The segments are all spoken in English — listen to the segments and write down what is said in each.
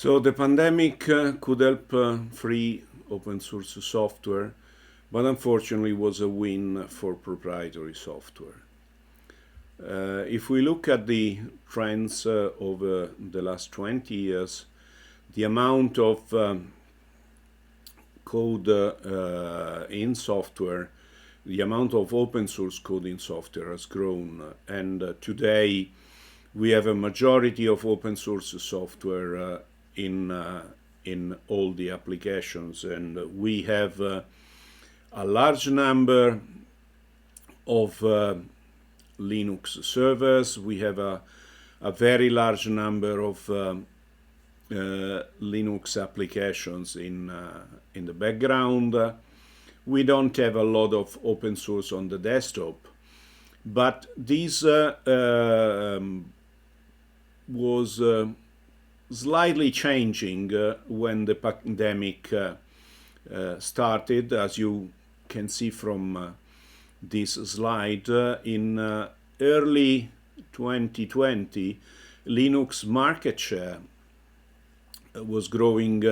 So the pandemic could help free open source software, but unfortunately was a win for proprietary software. If we look at the trends over the last 20 years, the amount of code in software, the amount of open source code in software has grown, and today we have a majority of open source software in all the applications, and we have a large number of Linux servers. We have a very large number of Linux applications in the background. We don't have a lot of open source on the desktop, but this was slightly changing when the pandemic started. As you can see from this slide, in early 2020, Linux market share was growing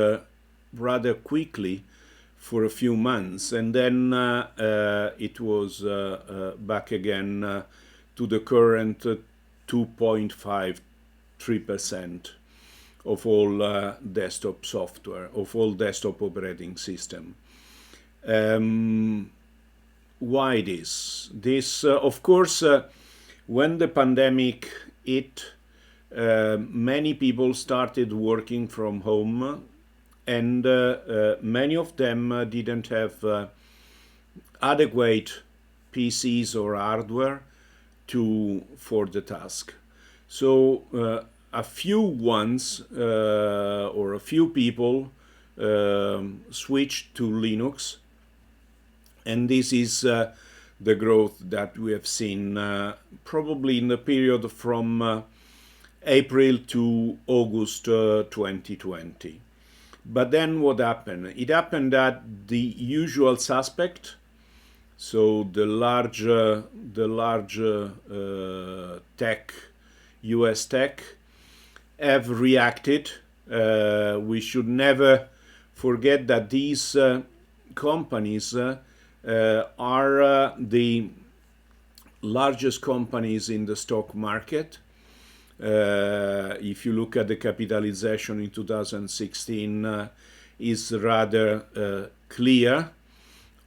rather quickly for a few months, and then it was back again to the current 2.53% of all desktop software, of all desktop operating system. Why this? This, of course, when the pandemic hit, many people started working from home, and many of them didn't have adequate PCs or hardware for the task. So a few ones or a few people switched to Linux, and this is the growth that we have seen probably in the period from April to August 2020. But then what happened? It happened that the usual suspect, so the large tech, US tech, have reacted. We should never forget that these companies are the largest companies in the stock market. If you look at the capitalization in 2016, is rather clear.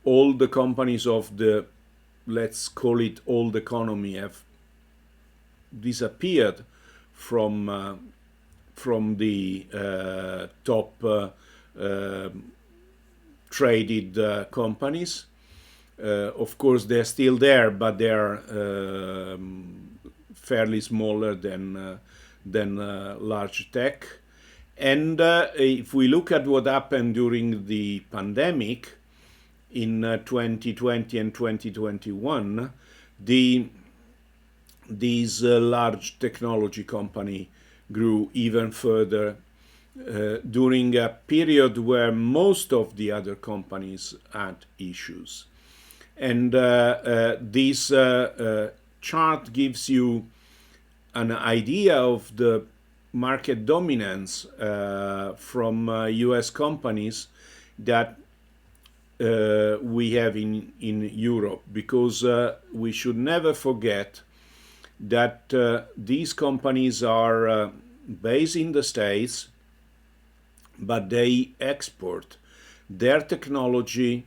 All the companies of the, let's call it, old economy have disappeared from the top traded companies. Of course, they're still there, but they're fairly smaller than large tech. And if we look at what happened during the pandemic in 2020 and 2021, these large technology company grew even further during a period where most of the other companies had issues. And this chart gives you an idea of the market dominance from US companies that we have in Europe, because we should never forget that these companies are based in the States, but they export their technology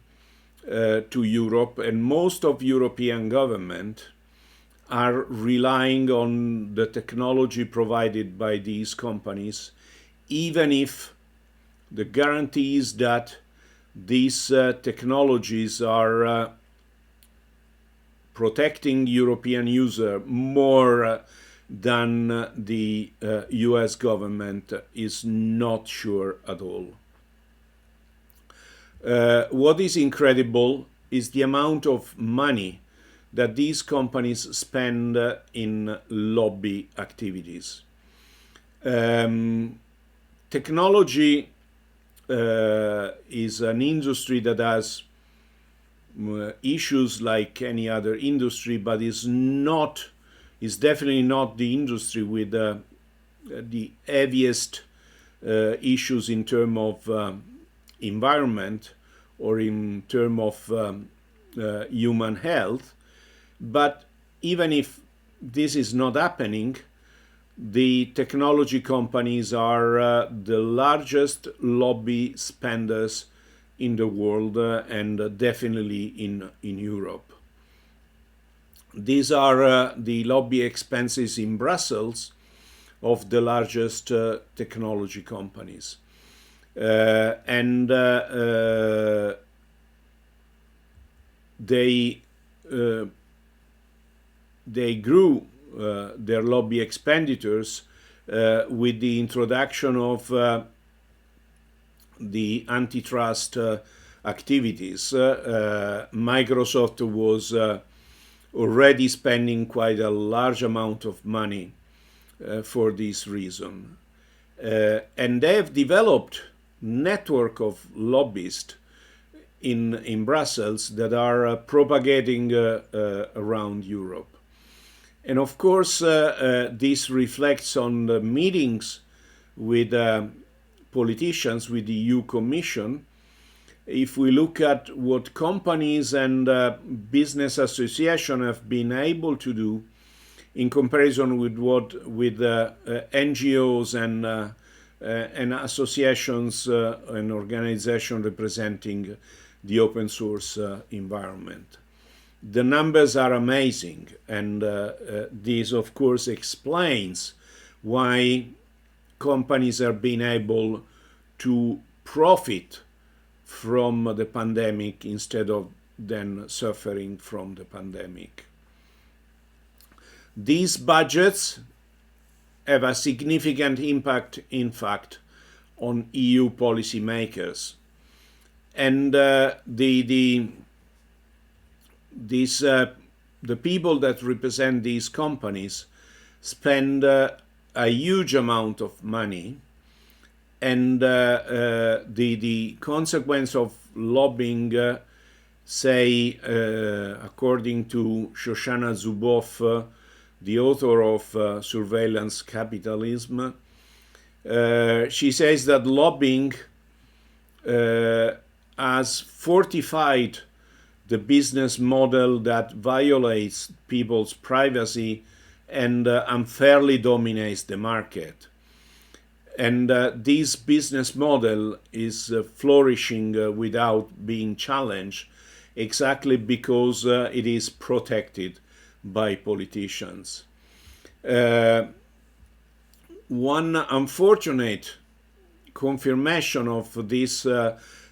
to Europe, and most of European government are relying on the technology provided by these companies, even if the guarantees that these technologies are protecting European user more than the US government is not sure at all. What is incredible is the amount of money that these companies spend in lobby activities. Technology is an industry that has issues like any other industry, but is definitely not the industry with the heaviest issues in terms of environment or in terms of human health. But even if this is not happening, the technology companies are the largest lobby spenders in the world and definitely in Europe. These are the lobby expenses in Brussels of the largest technology companies. And they grew their lobby expenditures with the introduction of the antitrust activities. Microsoft was already spending quite a large amount of money for this reason. And they have developed network of lobbyists in Brussels that are propagating around Europe. And of course, this reflects on the meetings with politicians, with the EU Commission. If we look at what companies and business associations have been able to do in comparison with NGOs and associations and organizations representing the open source environment. The numbers are amazing, and this of course explains why companies are being able to profit from the pandemic instead of then suffering from the pandemic. These budgets have a significant impact, in fact, on EU policymakers. And the people that represent these companies spend a huge amount of money, and the consequence of lobbying, say, according to Shoshana Zuboff, the author of Surveillance Capitalism, she says that lobbying has fortified the business model that violates people's privacy and unfairly dominates the market. And this business model is flourishing without being challenged, exactly because it is protected by politicians. One unfortunate confirmation of this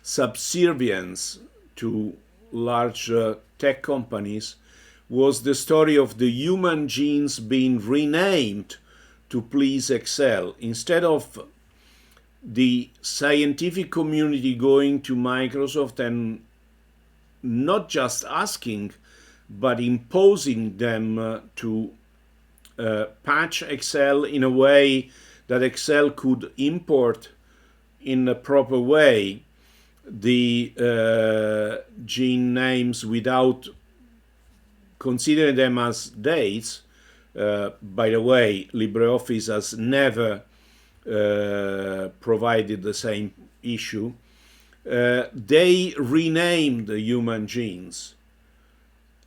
subservience to large tech companies was the story of the human genes being renamed to please Excel. Instead of the scientific community going to Microsoft and not just asking, but imposing them to patch Excel in a way that Excel could import in a proper way the gene names without considering them as dates. By the way, LibreOffice has never provided the same issue. They renamed the human genes.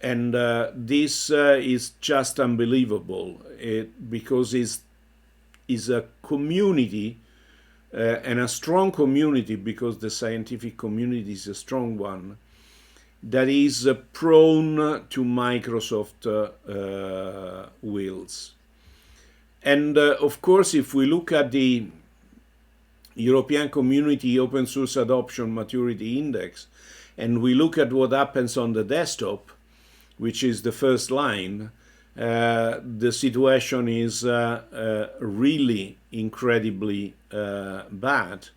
And this is just unbelievable, because it's a community, and a strong community, because the scientific community is a strong one, that is prone to Microsoft wills. And of course, if we look at the European Community Open Source Adoption Maturity Index, and we look at what happens on the desktop, which is the first line, the situation is really incredibly bad.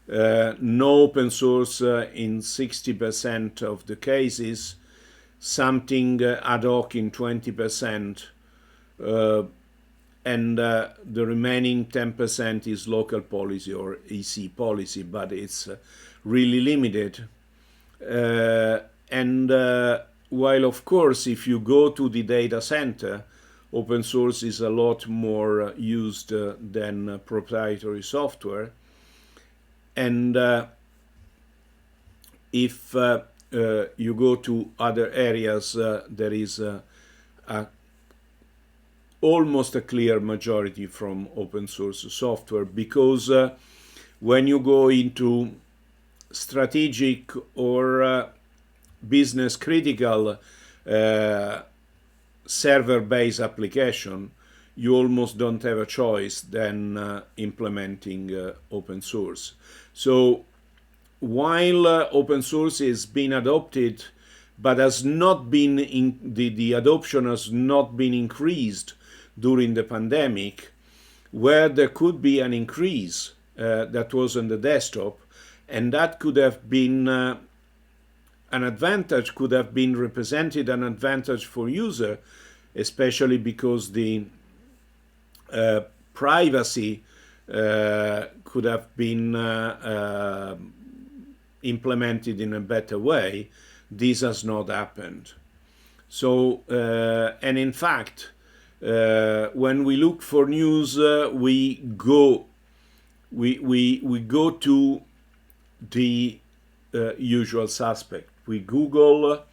No open source in 60% of the cases, something ad hoc in 20%, and the remaining 10% is local policy or EC policy, but it's really limited. And while of course if you go to the data center open source is a lot more used than proprietary software. And if you go to other areas, there is almost a clear majority from open source software, because when you go into strategic or business critical server-based application, you almost don't have a choice than implementing open source. So while open source is being adopted, but has not been the adoption has not been increased during the pandemic, where there could be an increase that was on the desktop, and that could have been an advantage, could have been represented an advantage for user, especially because the privacy could have been implemented in a better way. This has not happened. So, and in fact, when we look for news, we go to the usual suspect. We Google,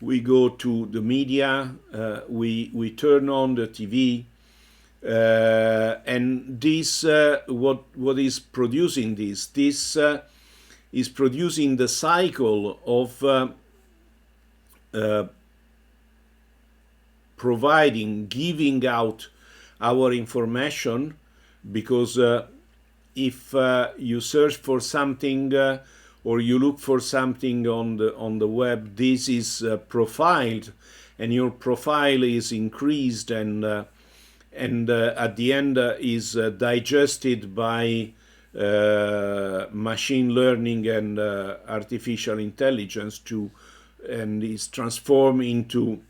we go to the media, we turn on the TV, and this what is producing this? This is producing the cycle of providing, giving out our information, because if you search for something or you look for something on the web, this is profiled, and your profile is increased, and at the end is digested by machine learning and artificial intelligence and is transformed into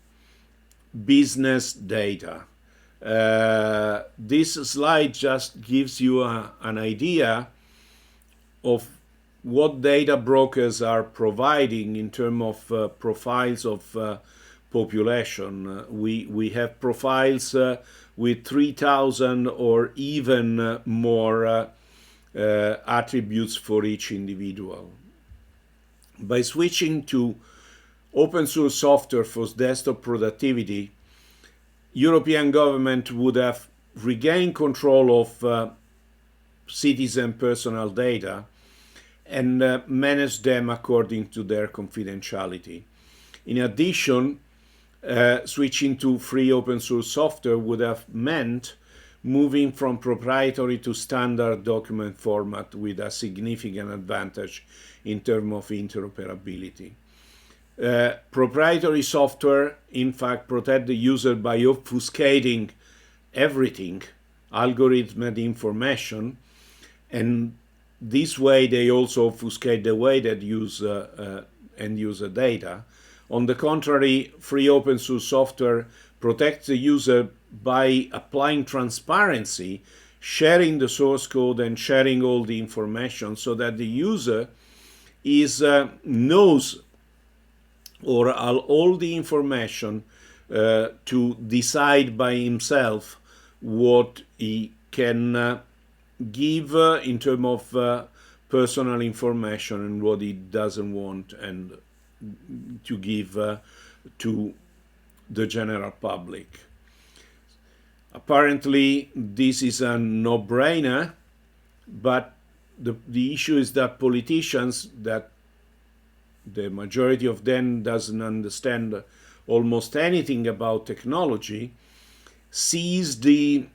business data. This slide just gives you an idea of what data brokers are providing in terms of profiles of population. We have profiles with 3,000 or even more attributes for each individual. By switching to open source software for desktop productivity, European government would have regained control of citizen personal data and manage them according to their confidentiality. In addition, switching to free open source software would have meant moving from proprietary to standard document format with a significant advantage in terms of interoperability. Proprietary software, in fact, protect the user by obfuscating everything, algorithmic information, and this way they also obfuscate the way that use end user data. On the contrary, free open source software protects the user by applying transparency, sharing the source code and sharing all the information, so that the user knows or all the information to decide by himself what he can give in terms of personal information and what he doesn't want and to give to the general public. Apparently, this is a no-brainer, but the issue is that politicians, that the majority of them doesn't understand almost anything about technology, sees the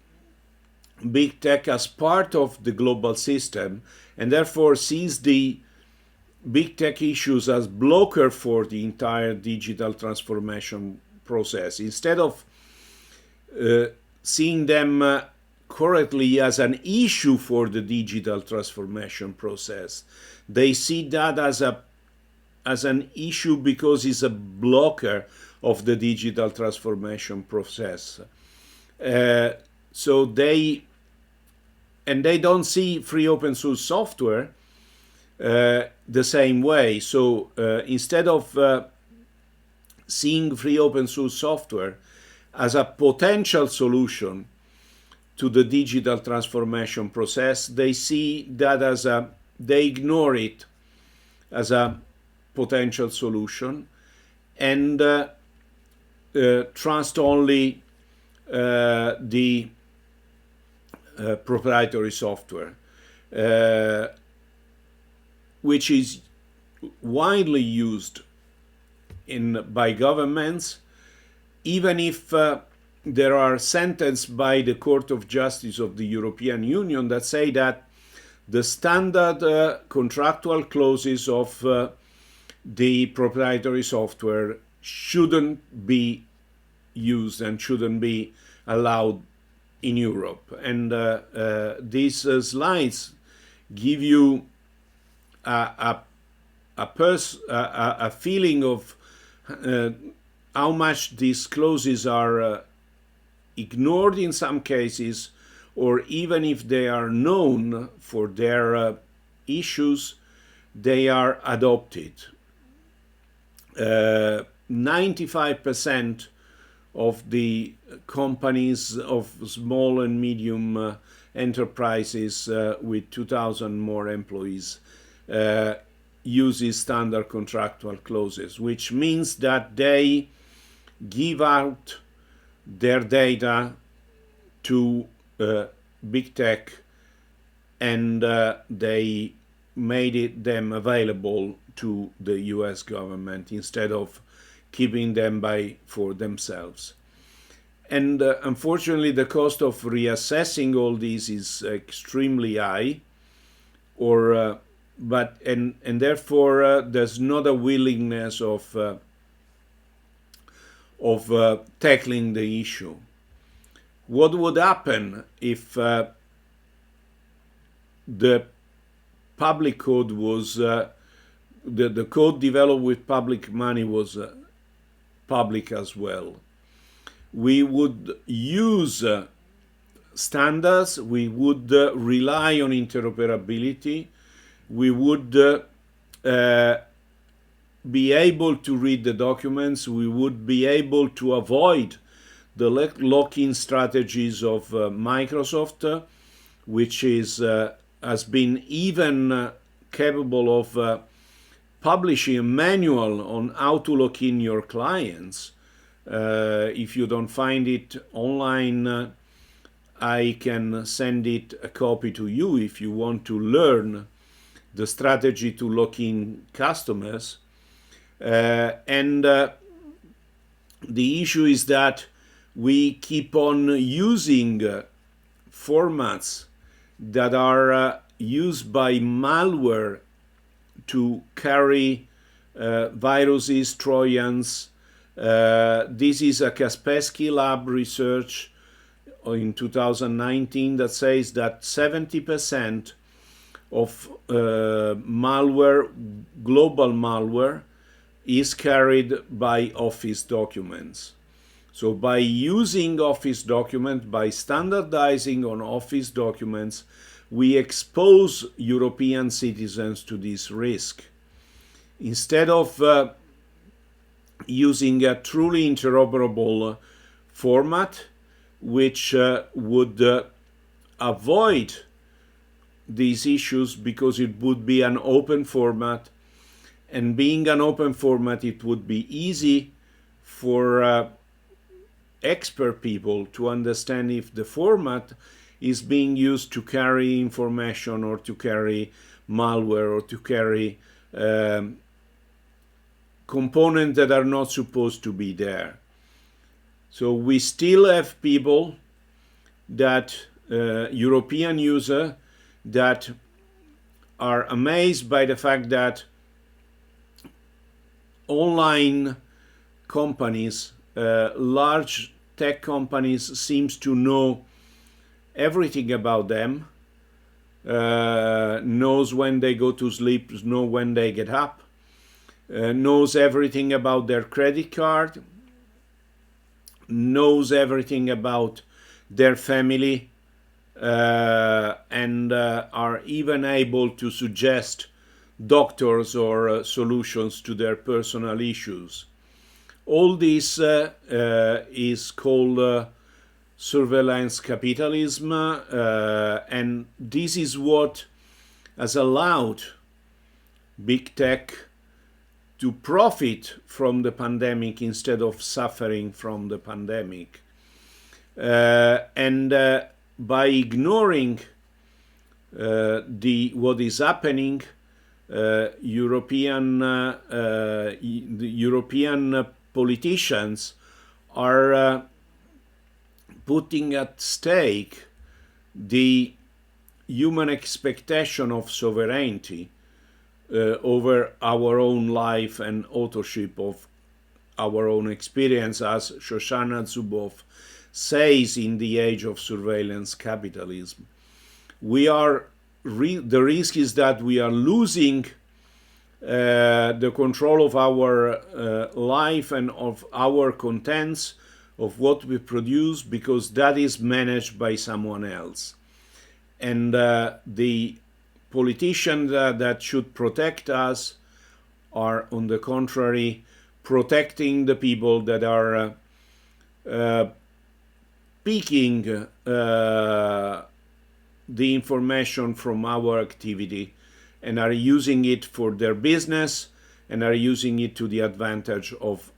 big tech as part of the global system, and therefore sees the big tech issues as blocker for the entire digital transformation process, instead of seeing them correctly as an issue for the digital transformation process. They see that as an issue because it's a blocker of the digital transformation process. So they don't see free open source software the same way. So instead of seeing free open source software as a potential solution to the digital transformation process. They see that they ignore it as a potential solution, and trust only the proprietary software, which is widely used by governments, even if there are sentences by the Court of Justice of the European Union that say that the standard contractual clauses of the proprietary software shouldn't be used and shouldn't be allowed in Europe. And these slides give you a feeling of how much these clauses are ignored in some cases, or even if they are known for their issues, they are adopted. 95% of the companies of small and medium enterprises with 2,000 more employees uses standard contractual clauses, which means that they give out their data to big tech, and they made them available to the US government instead of keeping them for themselves. And unfortunately, the cost of reassessing all these is extremely high, and therefore there's not a willingness of tackling the issue. What would happen if the public code was the code developed with public money was public as well? We would use standards, we would rely on interoperability, we would be able to read the documents, we would be able to avoid the lock-in strategies of Microsoft, which has been even capable of publishing a manual on how to lock in your clients. If you don't find it online, I can send it a copy to you if you want to learn the strategy to lock in customers. And the issue is that we keep on using formats that are used by malware to carry viruses, Trojans. This is a Kaspersky Lab research in 2019 that says that 70% of malware, global malware, is carried by Office documents. So by using Office documents, by standardizing on Office documents, we expose European citizens to this risk. Instead of using a truly interoperable format, which would avoid these issues because it would be an open format, and being an open format, it would be easy for expert people to understand if the format is being used to carry information or to carry malware or to carry components that are not supposed to be there. So we still have people that, European users, that are amazed by the fact that online companies, large tech companies, seems to know everything about them, knows when they go to sleep, knows when they get up, knows everything about their credit card, knows everything about their family, and are even able to suggest doctors or solutions to their personal issues. All this is called surveillance capitalism, and this is what has allowed big tech to profit from the pandemic instead of suffering from the pandemic. And by ignoring what is happening, the European politicians are putting at stake the human expectation of sovereignty over our own life and authorship of our own experience, as Shoshana Zuboff says in The Age of Surveillance Capitalism. The risk is that we are losing the control of our life and of our contents, of what we produce, because that is managed by someone else. And the politicians that should protect us are, on the contrary, protecting the people that are picking the information from our activity and are using it for their business and are using it to the advantage of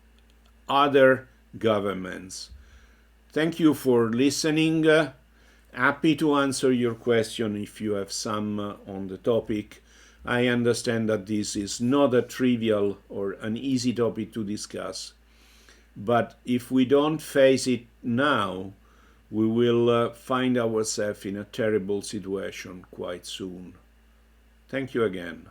other governments. Thank you for listening. Happy to answer your question if you have some on the topic. I understand that this is not a trivial or an easy topic to discuss, but if we don't face it now, we will find ourselves in a terrible situation quite soon. Thank you again.